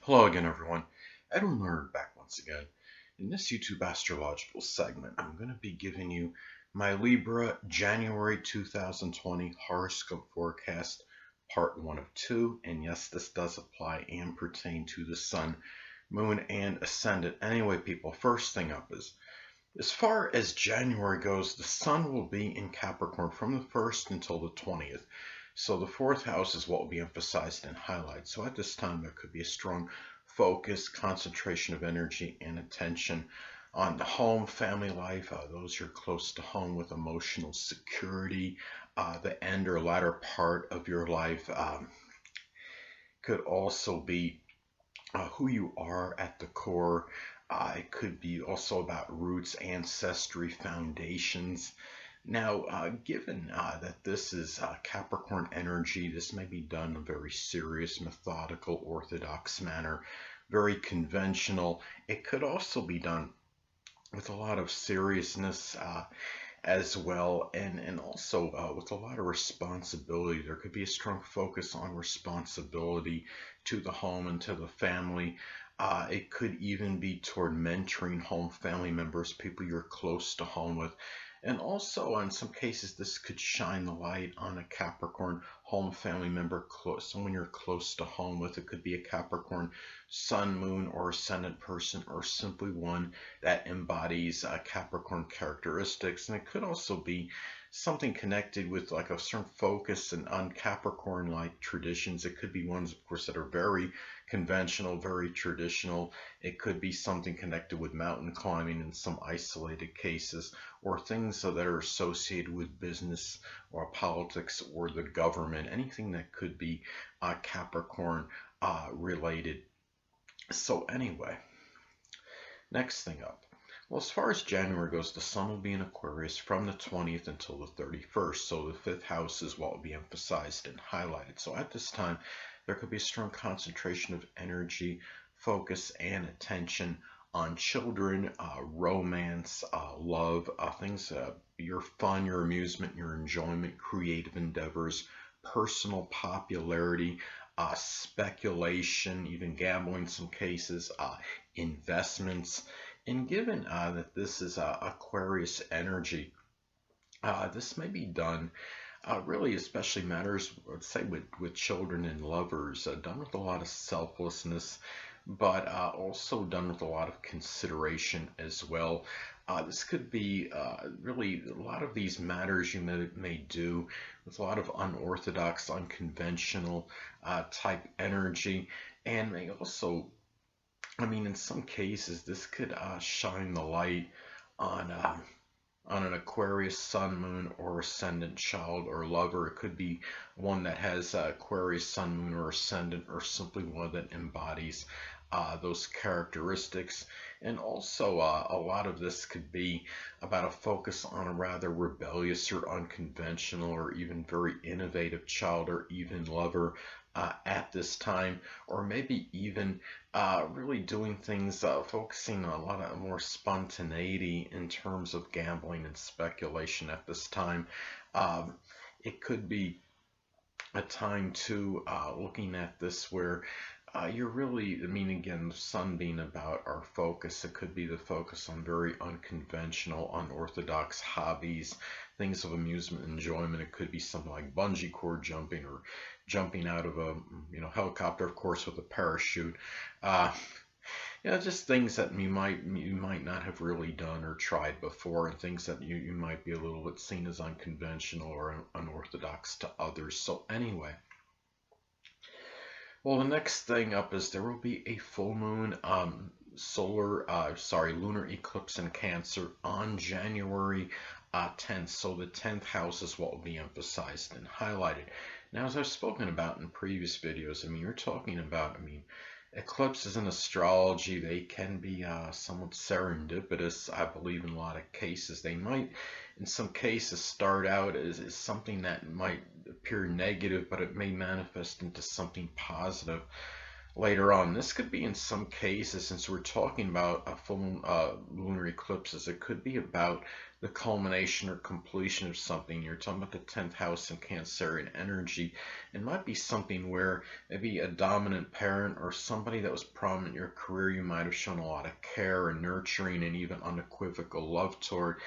Hello again, everyone. Edwin Learnard back once again. In this YouTube astrological segment, I'm going to be giving you my Libra January 2020 horoscope forecast, part 1 of 2. And yes, this does apply and pertain to the Sun, Moon, and Ascendant. Anyway, people, first thing up is, as far as January goes, the Sun will be in Capricorn from the 1st until the 20th. So the fourth house is what will be emphasized and highlighted. So at this time, there could be a strong focus, concentration of energy and attention on the home, family life, those who are close to home with emotional security, the end or latter part of your life could also be who you are at the core. It could be also about roots, ancestry, foundations. Now, given that this is Capricorn energy, this may be done in a very serious, methodical, orthodox manner, very conventional. It could also be done with a lot of seriousness as well, and also with a lot of responsibility. There could be a strong focus on responsibility to the home and to the family. It could even be toward mentoring home family members, people you're close to home with. And also, in some cases, this could shine the light on a Capricorn home family member, someone you're close to home with. It could be a Capricorn Sun, Moon, or Ascendant person, or simply one that embodies Capricorn characteristics. And it could also be something connected with like a certain focus and on Capricorn-like traditions. It could be ones, of course, that are very conventional, very traditional. It could be something connected with mountain climbing in some isolated cases, or things that are associated with business or politics or the government, anything that could be Capricorn related. So anyway, next thing up. Well, as far as January goes, the Sun will be in Aquarius from the 20th until the 31st. So the fifth house is what will be emphasized and highlighted. So at this time, there could be a strong concentration of energy, focus, and attention on children, romance, love, things, your fun, your amusement, your enjoyment, creative endeavors, personal popularity, speculation, even gambling in some cases, investments. And given that this is Aquarius energy, this may be done really, especially matters, let's say, with children and lovers, done with a lot of selflessness, but also done with a lot of consideration as well. This could be really a lot of these matters you may do with a lot of unorthodox, unconventional type energy, and may also, I mean, in some cases, this could shine the light on an Aquarius Sun, Moon, or Ascendant child or lover. It could be one that has Aquarius Sun, Moon, or Ascendant, or simply one that embodies those characteristics. And also, a lot of this could be about a focus on a rather rebellious or unconventional or even very innovative child or even lover at this time, or maybe even really doing things, focusing on a lot of more spontaneity in terms of gambling and speculation at this time. It could be a time to looking at this where you're really, I mean, again, the Sun being about our focus, it could be the focus on very unconventional, unorthodox hobbies, things of amusement, enjoyment. It could be something like bungee cord jumping or jumping out of a helicopter, of course, with a parachute. Uh, just things that you might not have really done or tried before, and things that you might be a little bit seen as unconventional or unorthodox to others. So anyway. Well, the next thing up is there will be a full moon, lunar eclipse in Cancer on January 10th. So the 10th house is what will be emphasized and highlighted. Now, as I've spoken about in previous videos, I mean, you're talking about, eclipses in astrology, they can be somewhat serendipitous, I believe, in a lot of cases. They might, in some cases, start out as something that might appear negative, but it may manifest into something positive. later on. This could be in some cases, since we're talking about a full lunar eclipses, it could be about the culmination or completion of something. You're talking about the 10th house and Cancerian energy. It might be something where maybe a dominant parent or somebody that was prominent in your career, you might have shown a lot of care and nurturing and even unequivocal love toward,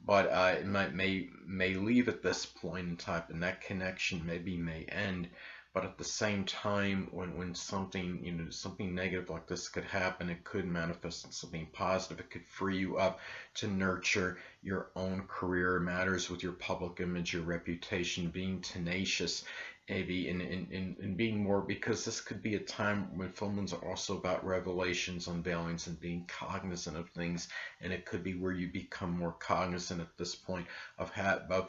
but it may leave at this point in time, and that connection maybe may end. But at the same time, when something, something negative like this could happen, it could manifest in something positive. It could free you up to nurture your own career matters with your public image, your reputation, being tenacious, maybe in being more, because this could be a time when full moons are also about revelations, unveilings, and being cognizant of things. And it could be where you become more cognizant at this point of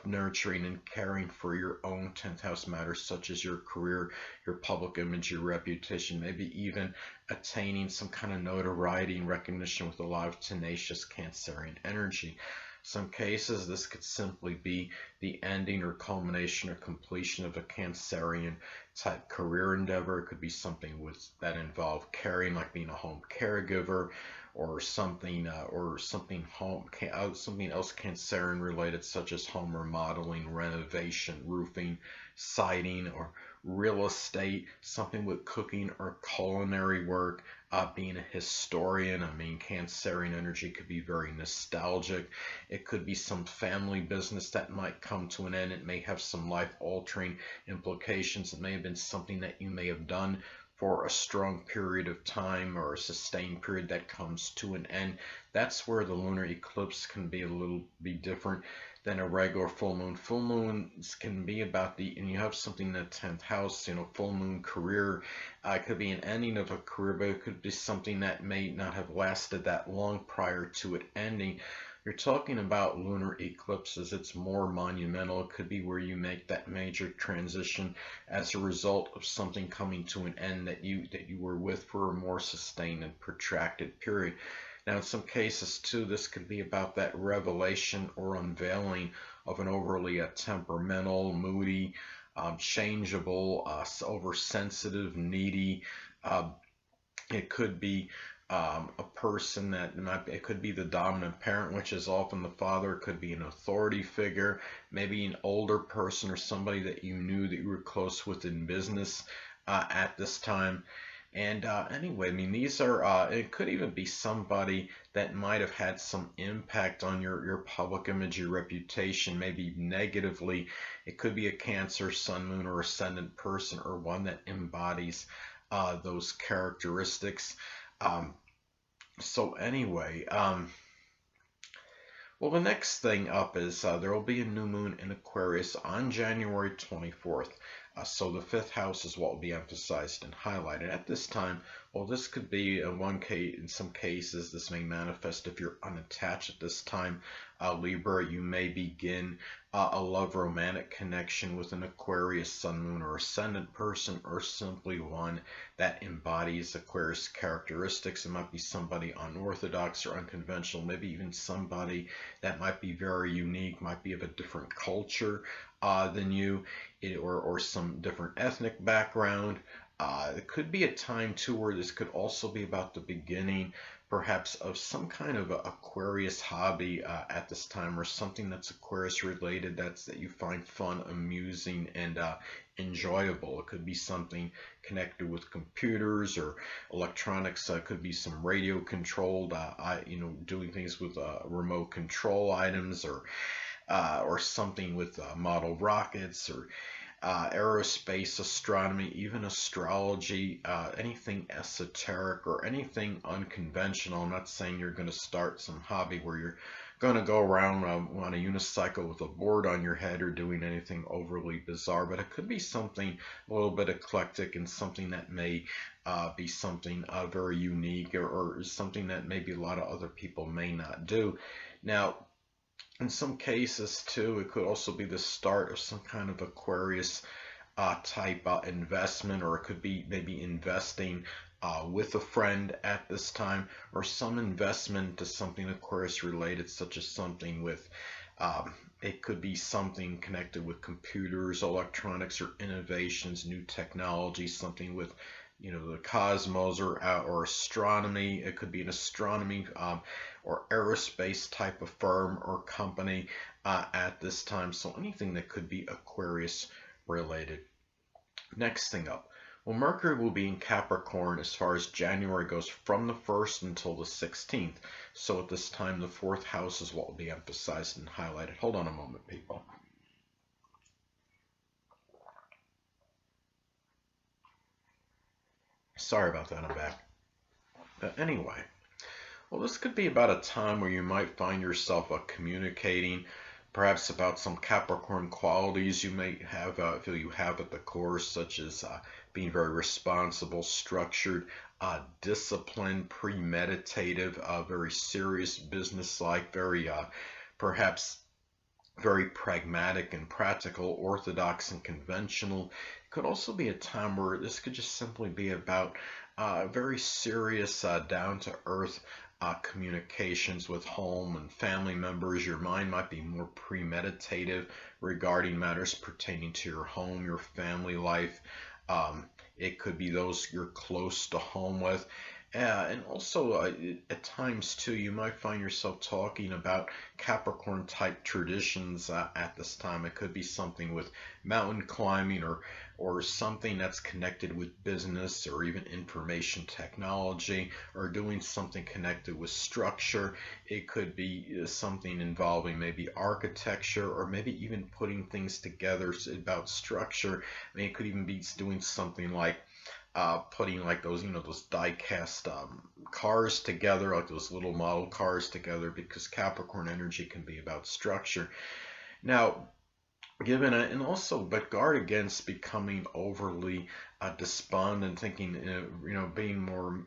nurturing and caring for your own 10th house matters, such as your career, your public image, your reputation, maybe even attaining some kind of notoriety and recognition with a lot of tenacious Cancerian energy. Some cases, this could simply be the ending or culmination or completion of a Cancerian type career endeavor. It could be something that involved caring, like being a home caregiver, or something something else Cancerian related, such as home remodeling, renovation, roofing, siding, or real estate, something with cooking or culinary work. Being a historian, I mean, Cancerian energy could be very nostalgic. It could be some family business that might come to an end. It may have some life-altering implications. It may have been something that you may have done for a strong period of time or a sustained period that comes to an end. That's where the lunar eclipse can be different than a regular full moon. Full moons can be about and you have something in the 10th house, full moon career. It could be an ending of a career, but it could be something that may not have lasted that long prior to it ending. You're talking about lunar eclipses. It's more monumental. It could be where you make that major transition as a result of something coming to an end that you were with for a more sustained and protracted period. Now, in some cases, too, this could be about that revelation or unveiling of an overly temperamental, moody, changeable, oversensitive, needy. Uh, it could be a person it could be the dominant parent, which is often the father. It could be an authority figure, maybe an older person or somebody that you knew that you were close with in business at this time. And anyway, I mean, these are, it could even be somebody that might have had some impact on your public image, your reputation, maybe negatively. It could be a Cancer, Sun, Moon, or Ascendant person, or one that embodies those characteristics. Um, so anyway, well, the next thing up is there will be a new moon in Aquarius on January 24th. So the fifth house is what will be emphasized and highlighted at this time. Well, this could be one case. In some cases, this may manifest if you're unattached at this time. Libra, you may begin a love romantic connection with an Aquarius, Sun, Moon, or Ascendant person, or simply one that embodies Aquarius characteristics. It might be somebody unorthodox or unconventional, maybe even somebody that might be very unique, might be of a different culture than you, or some different ethnic background. It could be a time too where this could also be about the beginning, perhaps, of some kind of Aquarius hobby at this time, or something that's Aquarius related that you find fun, amusing, and enjoyable. It could be something connected with computers or electronics. It could be some radio controlled, doing things with remote control items, or something with model rockets, or aerospace, astronomy, even astrology, anything esoteric or anything unconventional. I'm not saying you're going to start some hobby where you're going to go around on a unicycle with a board on your head or doing anything overly bizarre, but it could be something a little bit eclectic and something that may be something very unique, or something that maybe a lot of other people may not do. Now, in some cases, too, it could also be the start of some kind of Aquarius type investment, or it could be maybe investing with a friend at this time, or some investment to something Aquarius related, such as something with, it could be something connected with computers, electronics, or innovations, new technology, something with the cosmos or astronomy. It could be an astronomy or aerospace type of firm or company at this time. So anything that could be Aquarius related. Next thing up. Well, Mercury will be in Capricorn as far as January goes from the 1st until the 16th. So at this time, the 4th house is what will be emphasized and highlighted. Hold on a moment, people. Sorry about that, I'm back. Anyway, well, this could be about a time where you might find yourself communicating perhaps about some Capricorn qualities you may have, feel you have at the core, such as being very responsible, structured, disciplined, premeditative, very serious, business-like, very perhaps very pragmatic and practical, orthodox and conventional. It could also be a time where this could just simply be about very serious, down-to-earth communications with home and family members. Your mind might be more premeditative regarding matters pertaining to your home, your family life. It could be those you're close to home with. And also, at times too, you might find yourself talking about Capricorn type traditions at this time. It could be something with mountain climbing or something that's connected with business or even information technology or doing something connected with structure. It could be something involving maybe architecture or maybe even putting things together about structure. I mean, it could even be doing something like putting like those die-cast cars together, like those little model cars together, because Capricorn energy can be about structure. Now, but guard against becoming overly despondent, thinking, being more,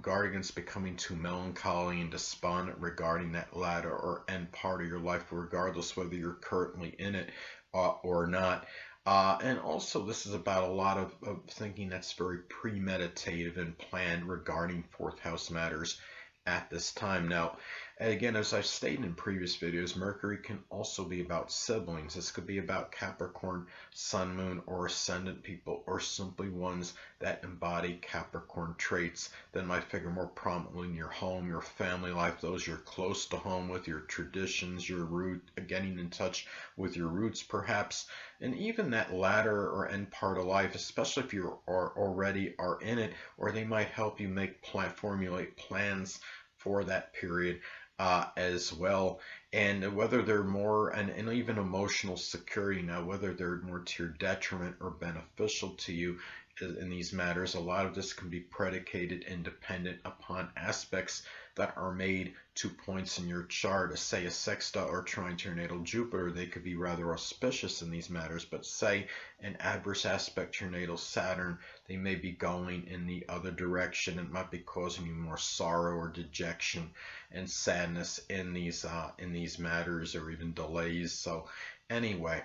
guard against becoming too melancholy and despondent regarding that latter or end part of your life, regardless whether you're currently in it or not. And also, this is about a lot of thinking that's very premeditative and planned regarding fourth house matters at this time. Now, again, as I've stated in previous videos, Mercury can also be about siblings. This could be about Capricorn, Sun, Moon, or Ascendant people, or simply ones that embody Capricorn traits that might figure more prominently in your home, your family life, those you're close to home with, your traditions, your root, getting in touch with your roots perhaps, and even that latter or end part of life, especially if you already are in it, or they might help you formulate plans for that period as well. And whether they're more, and even emotional security now, whether they're more to your detriment or beneficial to you in these matters, a lot of this can be predicated and dependent upon aspects that are made to points in your chart. Say a sextile or trine to your natal Jupiter, they could be rather auspicious in these matters, but say an adverse aspect to your natal Saturn, they may be going in the other direction. It might be causing you more sorrow or dejection and sadness in these matters, or even delays. So anyway,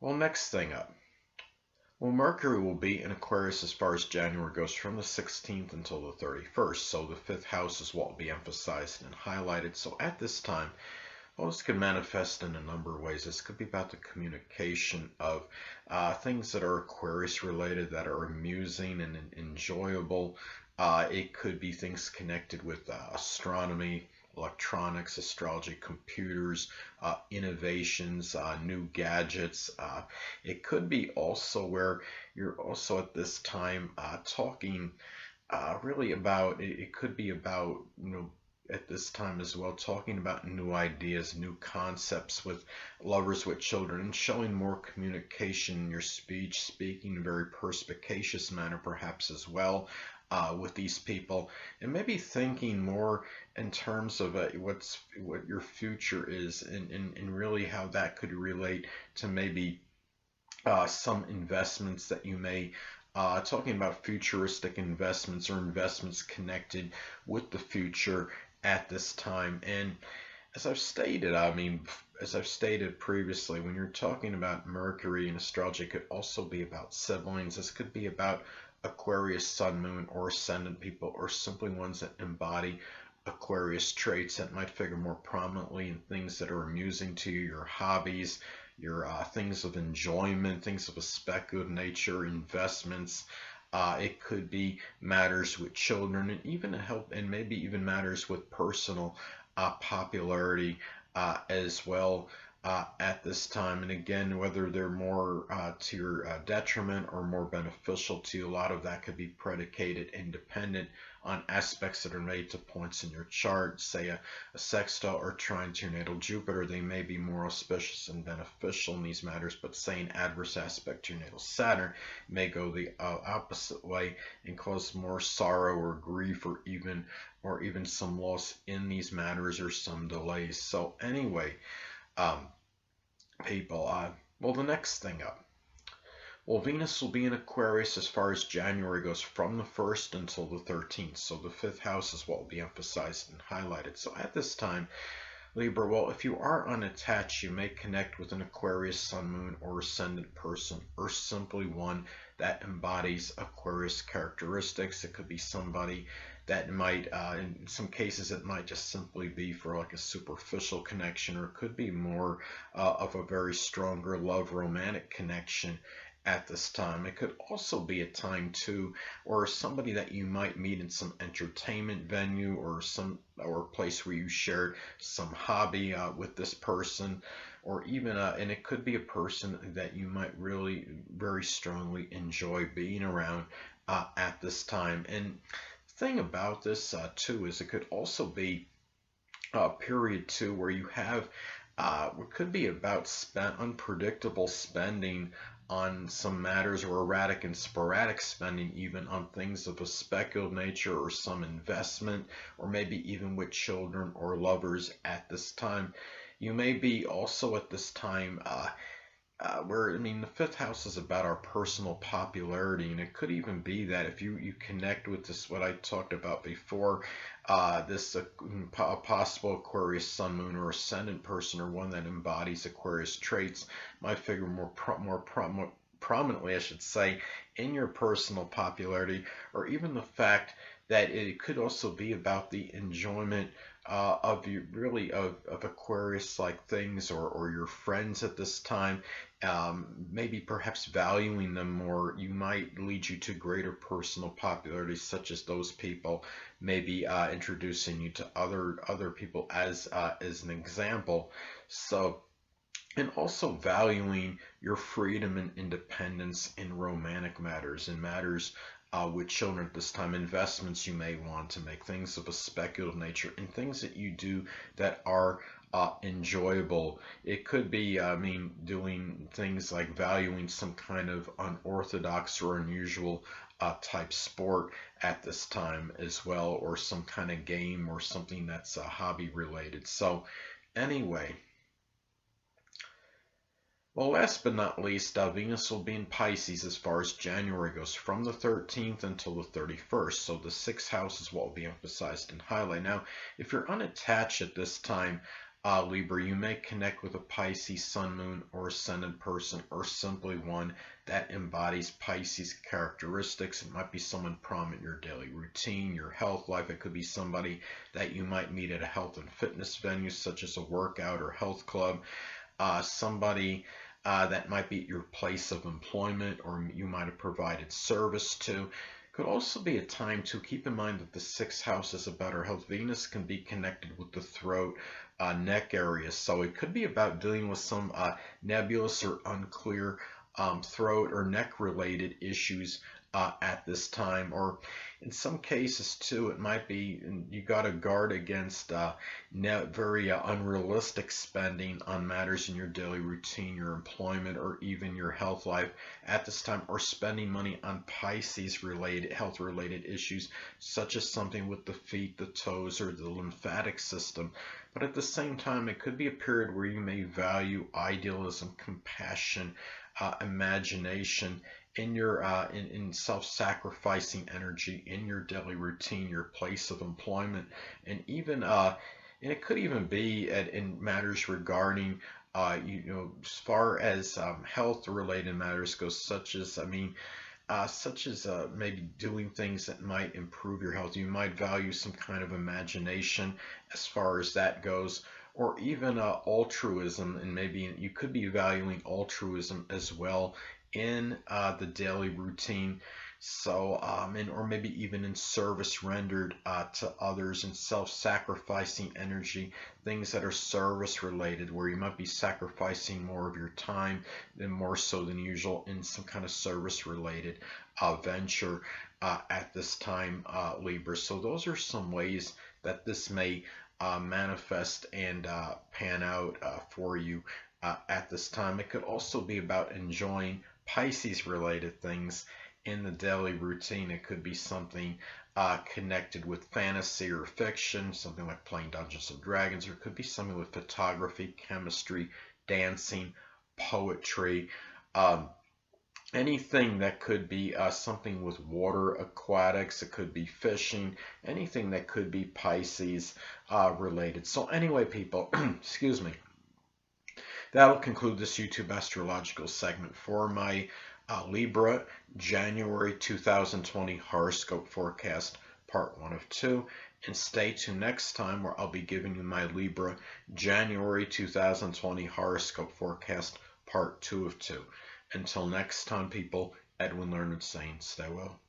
well, next thing up. Well, Mercury will be in Aquarius as far as January goes from the 16th until the 31st. So the fifth house is what will be emphasized and highlighted. So at this time, well, this could manifest in a number of ways. This could be about the communication of things that are Aquarius related, that are amusing and enjoyable. It could be things connected with astronomy, electronics, astrology, computers, innovations, new gadgets. It could be also where you're also at this time talking really about, it could be about, at this time as well, talking about new ideas, new concepts with lovers, with children, and showing more communication in your speech, speaking in a very perspicacious manner perhaps as well. With these people, and maybe thinking more in terms of what your future is, and really how that could relate to maybe some investments that you may talking about futuristic investments or investments connected with the future at this time. And as I've stated previously, when you're talking about Mercury in astrology, it could also be about siblings. This could be about Aquarius, Sun, Moon, or Ascendant people, or simply ones that embody Aquarius traits that might figure more prominently in things that are amusing to you, your hobbies, your things of enjoyment, things of a speculative nature, investments. It could be matters with children, and even help, and maybe even matters with personal popularity as well at this time. And again, whether they're more to your detriment or more beneficial to you, a lot of that could be predicated and dependent on aspects that are made to points in your chart, say a sextile or trine to your natal Jupiter. They may be more auspicious and beneficial in these matters, but say an adverse aspect to your natal Saturn may go the opposite way and cause more sorrow or grief or even some loss in these matters or some delays. So anyway, people, well, the next thing up. Well, Venus will be in Aquarius as far as January goes, from the 1st until the 13th. So the 5th house is what will be emphasized and highlighted. So at this time, Libra, well, if you are unattached, you may connect with an Aquarius sun, moon, or ascendant person, or simply one that embodies Aquarius characteristics. It could be somebody that might, in some cases, it might just simply be for like a superficial connection, or it could be more of a very stronger love romantic connection at this time. It could also be a time too, or somebody that you might meet in some entertainment venue or a place where you shared some hobby with this person, or even and it could be a person that you might really very strongly enjoy being around at this time. And the thing about this too is it could also be a period too where you have it could be about unpredictable spending on some matters, or erratic and sporadic spending even on things of a speculative nature, or some investment, or maybe even with children or lovers at this time. You may be also at this time where, I mean, the 5th house is about our personal popularity, and it could even be that if you connect with this, what I talked about before, this possible Aquarius sun, moon, or ascendant person, or one that embodies Aquarius traits, might figure more prominently, I should say, in your personal popularity, or even the fact that it could also be about the enjoyment of you really of Aquarius like things, or your friends at this time, maybe perhaps valuing them more. You might lead you to greater personal popularity, such as those people maybe introducing you to other people as an example. So, and also valuing your freedom and independence in romantic matters, in matters with children at this time, investments you may want to make, things of a speculative nature, and things that you do that are enjoyable. It could be, I mean, doing things like valuing some kind of unorthodox or unusual type sport at this time as well, or some kind of game, or something that's hobby related. So anyway, well, last but not least, Venus will be in Pisces as far as January goes, from the 13th until the 31st. So the 6th house is what will be emphasized and highlighted. Now, if you're unattached at this time, Libra, you may connect with a Pisces sun, moon, or ascendant person, or simply one that embodies Pisces characteristics. It might be someone prominent in your daily routine, your health life. It could be somebody that you might meet at a health and fitness venue, such as a workout or health club. Somebody that might be at your place of employment, or you might have provided service to. Could also be a time to keep in mind that the 6th house is about our health. Venus can be connected with the throat, neck area. So it could be about dealing with some nebulous or unclear throat or neck related issues at this time, or in some cases too, it might be you got to guard against very unrealistic spending on matters in your daily routine, your employment, or even your health life at this time, or spending money on Pisces related, health related issues, such as something with the feet, the toes, or the lymphatic system. But at the same time, it could be a period where you may value idealism, compassion, imagination, in your in self-sacrificing energy in your daily routine, your place of employment, and even and it could even be in matters regarding as far as health related matters go, such as, I mean, such as maybe doing things that might improve your health. You might value some kind of imagination as far as that goes, or even altruism, and maybe you could be valuing altruism as well in the daily routine. So, or maybe even in service rendered to others, and self-sacrificing energy, things that are service related, where you might be sacrificing more of your time than more so than usual in some kind of service related venture at this time, Libra. So those are some ways that this may manifest and pan out for you at this time. It could also be about enjoying Pisces related things in the daily routine. It could be something connected with fantasy or fiction, something like playing Dungeons and Dragons, or it could be something with photography, chemistry, dancing, poetry. Um, Anything that could be something with water, aquatics, it could be fishing, anything that could be Pisces related. So anyway, people, excuse me, that'll conclude this YouTube astrological segment for my Libra January 2020 horoscope forecast, part 1 of 2. And stay tuned next time, where I'll be giving you my Libra January 2020 horoscope forecast, part 2 of 2. Until next time, people, Edwin Learnard saying stay well.